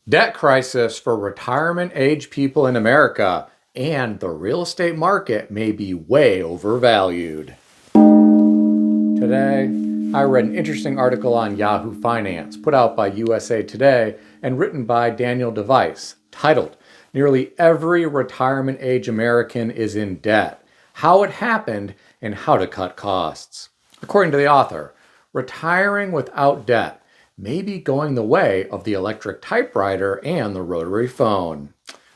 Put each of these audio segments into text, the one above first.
Debt crisis for retirement age people in America, and the real estate market may be way overvalued. Today, I read an interesting article on Yahoo Finance put out by USA Today and written by Daniel Device, titled, "Nearly Every Retirement Age American is in Debt, How It Happened and How to Cut Costs." According to the author, retiring without debt may be going the way of the electric typewriter and the rotary phone.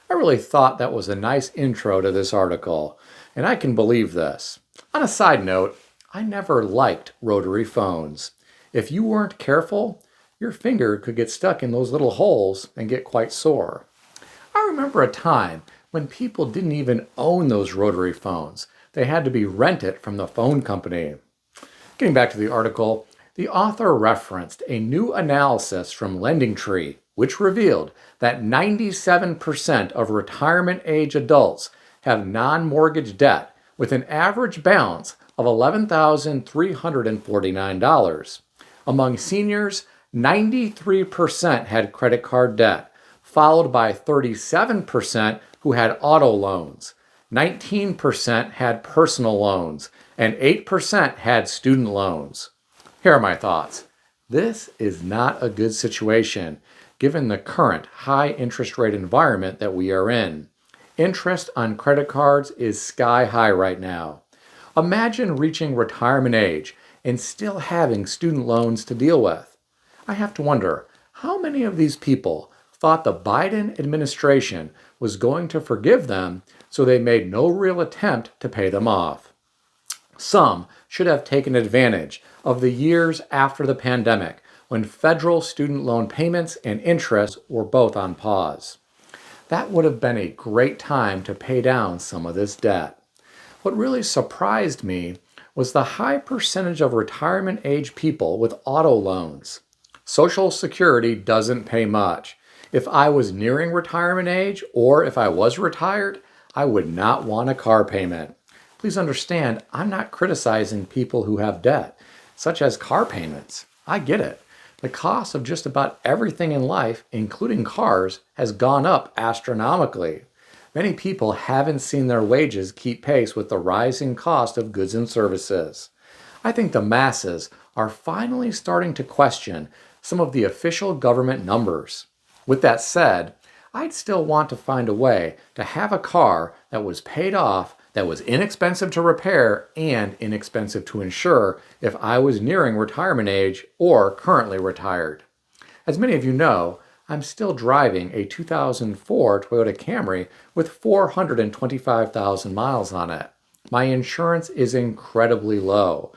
I really thought that was a nice intro to this article, and I can believe this. On a side note, I never liked rotary phones. If you weren't careful, your finger could get stuck in those little holes and get quite sore. I remember a time when people didn't even own those rotary phones. They had to be rented from the phone company. Getting back to the article, the author referenced a new analysis from LendingTree, which revealed that 97% of retirement age adults have non-mortgage debt with an average balance of $11,349. Among seniors, 93% had credit card debt, followed by 37% who had auto loans. 19% had personal loans, and 8% had student loans. Here are my thoughts. This is not a good situation, given the current high interest rate environment that we are in. Interest on credit cards is sky high right now. Imagine reaching retirement age and still having student loans to deal with. I have to wonder, how many of these people thought the Biden administration was going to forgive them, so they made no real attempt to pay them off? Some should have taken advantage of the years after the pandemic when federal student loan payments and interest were both on pause. That would have been a great time to pay down some of this debt. What really surprised me was the high percentage of retirement age people with auto loans. Social Security doesn't pay much. If I was nearing retirement age or if I was retired, I would not want a car payment. Please understand, I'm not criticizing people who have debt, such as car payments. I get it. The cost of just about everything in life, including cars, has gone up astronomically. Many people haven't seen their wages keep pace with the rising cost of goods and services. I think the masses are finally starting to question some of the official government numbers. With that said, I'd still want to find a way to have a car that was paid off, that was inexpensive to repair, and inexpensive to insure if I was nearing retirement age or currently retired. As many of you know, I'm still driving a 2004 Toyota Camry with 425,000 miles on it. My insurance is incredibly low.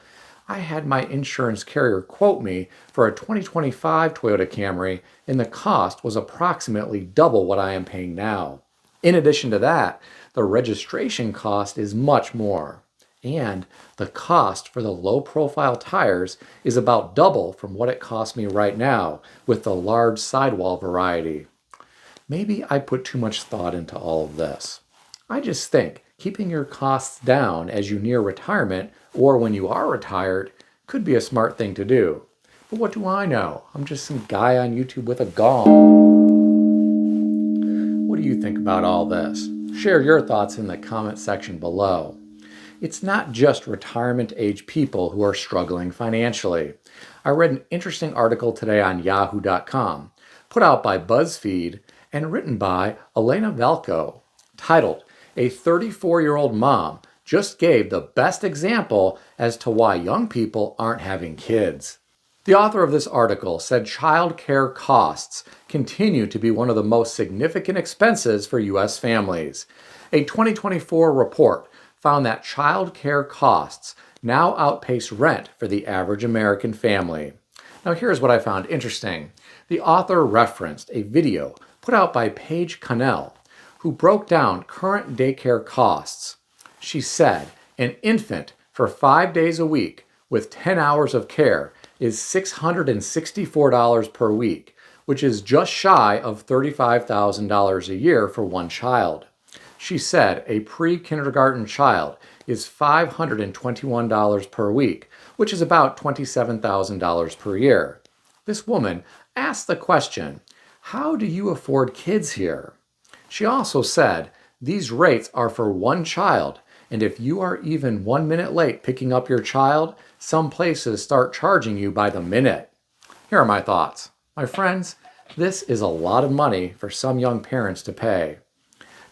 I had my insurance carrier quote me for a 2025 Toyota Camry, and the cost was approximately double what I am paying now. In addition to that, the registration cost is much more. And the cost for the low-profile tires is about double from what it costs me right now with the large sidewall variety. Maybe I put too much thought into all of this. I just think keeping your costs down as you near retirement or when you are retired could be a smart thing to do. But what do I know? I'm just some guy on YouTube with a gong. What do you think about all this? Share your thoughts in the comment section below. It's not just retirement age people who are struggling financially. I read an interesting article today on yahoo.com, put out by BuzzFeed and written by Elena Velko, titled, "A 34-year-old mom just gave the best example as to why young people aren't having kids." The author of this article said childcare costs continue to be one of the most significant expenses for U.S. families. A 2024 report found that child care costs now outpace rent for the average American family. Now here's what I found interesting. The author referenced a video put out by Paige Connell, who broke down current daycare costs. She said an infant for 5 days a week with 10 hours of care is $664 per week, which is just shy of $35,000 a year for one child. She said a pre-kindergarten child is $521 per week, which is about $27,000 per year. This woman asked the question, How do you afford kids here? She also said, these rates are for one child, and if you are even 1 minute late picking up your child, some places start charging you by the minute. Here are my thoughts. My friends, this is a lot of money for some young parents to pay.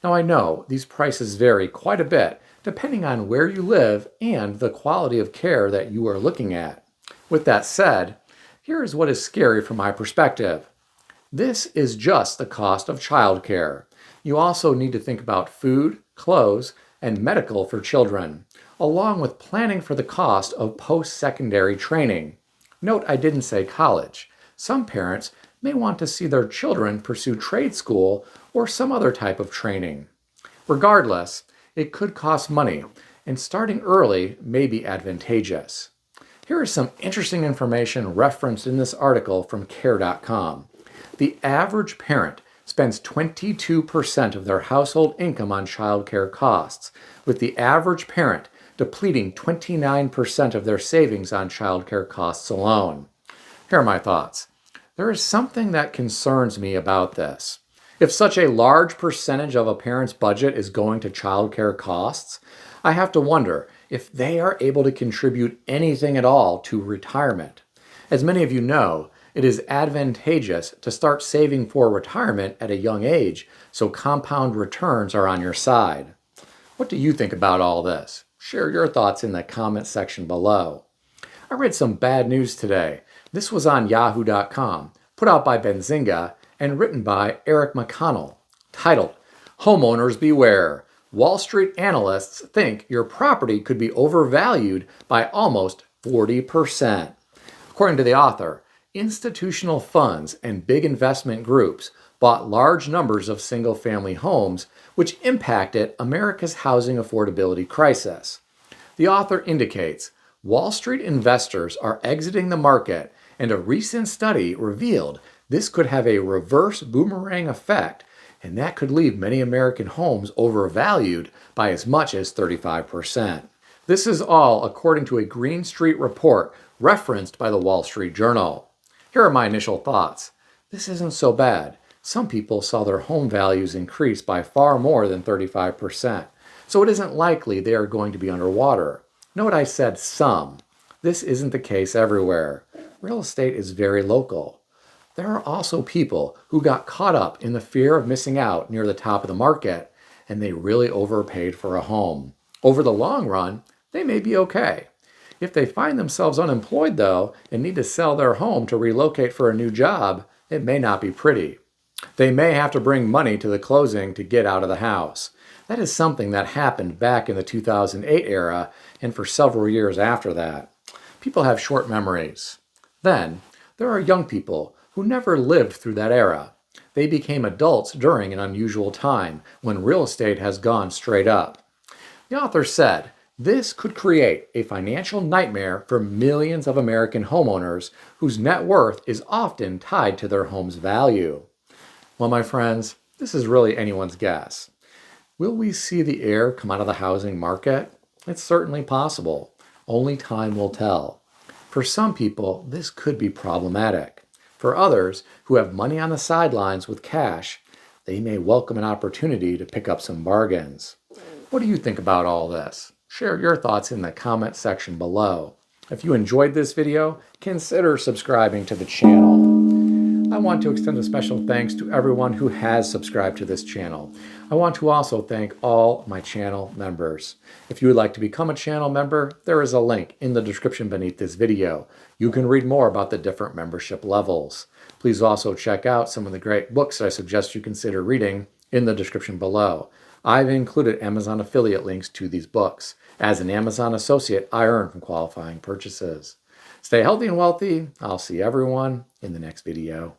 Now I know these prices vary quite a bit depending on where you live and the quality of care that you are looking at. With that said, here is what is scary from my perspective. This is just the cost of childcare. You also need to think about food, clothes, and medical for children, along with planning for the cost of post-secondary training. Note I didn't say college. Some parents may want to see their children pursue trade school or some other type of training. Regardless, it could cost money, and starting early may be advantageous. Here is some interesting information referenced in this article from care.com. The average parent spends 22% of their household income on childcare costs, with the average parent depleting 29% of their savings on childcare costs alone. Here are my thoughts. There is something that concerns me about this. If such a large percentage of a parent's budget is going to childcare costs, I have to wonder if they are able to contribute anything at all to retirement. As many of you know, it is advantageous to start saving for retirement at a young age so compound returns are on your side. What do you think about all this? Share your thoughts in the comment section below. I read some bad news today. This was on yahoo.com, put out by Benzinga, and written by Eric McConnell, titled, Homeowners Beware. Wall Street analysts think your property could be overvalued by almost 40%. According to the author, institutional funds and big investment groups bought large numbers of single-family homes, which impacted America's housing affordability crisis. The author indicates Wall Street investors are exiting the market, and a recent study revealed this could have a reverse boomerang effect, and that could leave many American homes overvalued by as much as 35%. This is all according to a Green Street report referenced by the Wall Street Journal. Here are my initial thoughts. This isn't so bad. Some people saw their home values increase by far more than 35%, so it isn't likely they are going to be underwater. Note I said some. This isn't the case everywhere. Real estate is very local. There are also people who got caught up in the fear of missing out near the top of the market, and they really overpaid for a home. Over the long run, they may be okay. If they find themselves unemployed, though, and need to sell their home to relocate for a new job, it may not be pretty. They may have to bring money to the closing to get out of the house. That is something that happened back in the 2008 era and for several years after that. People have short memories. Then, there are young people who never lived through that era. They became adults during an unusual time when real estate has gone straight up. The author said, this could create a financial nightmare for millions of American homeowners whose net worth is often tied to their home's value. Well, my friends, this is really anyone's guess. Will we see the air come out of the housing market? It's certainly possible. Only time will tell. For some people, this could be problematic. For others who have money on the sidelines with cash, they may welcome an opportunity to pick up some bargains. What do you think about all this? Share your thoughts in the comment section below. If you enjoyed this video, consider subscribing to the channel. I want to extend a special thanks to everyone who has subscribed to this channel. I want to also thank all my channel members. If you would like to become a channel member, there is a link in the description beneath this video. You can read more about the different membership levels. Please also check out some of the great books I suggest you consider reading in the description below. I've included Amazon affiliate links to these books. As an Amazon associate, I earn from qualifying purchases. Stay healthy and wealthy. I'll see everyone in the next video.